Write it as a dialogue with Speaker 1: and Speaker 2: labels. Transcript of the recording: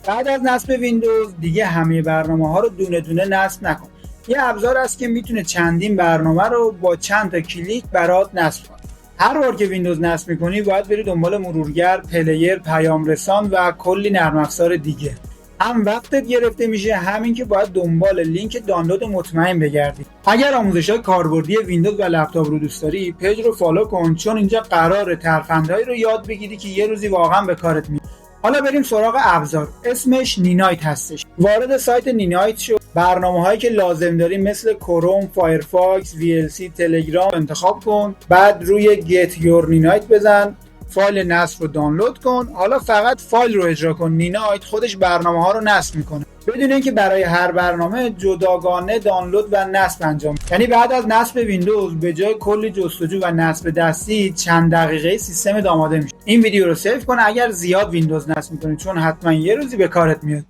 Speaker 1: بعد از نصب ویندوز دیگه همه برنامه ها رو دونه دونه نصب نکن. یه ابزار هست که میتونه چندین برنامه رو با چند تا کلیک برات نصب کنه. هر بار که ویندوز نصب میکنی باید بری دنبال مرورگر، پلیر، پیام رسان و کلی نرم افزار دیگه. هم وقتت گرفته میشه، همین که باید دنبال لینک دانلود مطمئن بگردی. اگر آموزش‌های کاربردی ویندوز و لپتاپ رو دوست داری، پیج رو فالو کن، چون اینجا قراره ترفندهایی رو یاد بگیری که یه روزی واقعا به کارت میاد. حالا بریم سراغ ابزار. اسمش نینایت هستش. وارد سایت نینایت شو. برنامه‌هایی که لازم داری مثل کروم، فایرفاکس، VLC، تلگرام انتخاب کن. بعد روی Get Your Ninite بزن. فایل نصب رو دانلود کن. حالا فقط فایل رو اجرا کن. نینایت خودش برنامه‌ها رو نصب میکنه بدون اینکه برای هر برنامه جداگانه دانلود و نصب انجام. یعنی بعد از نصب ویندوز به جای کلی جستجو و نصب دستی چند دقیقه سیستم آماده میشه. این ویدیو رو سیو کن اگر زیاد ویندوز نصب میکنی، چون حتما یه روزی به کارت میاد.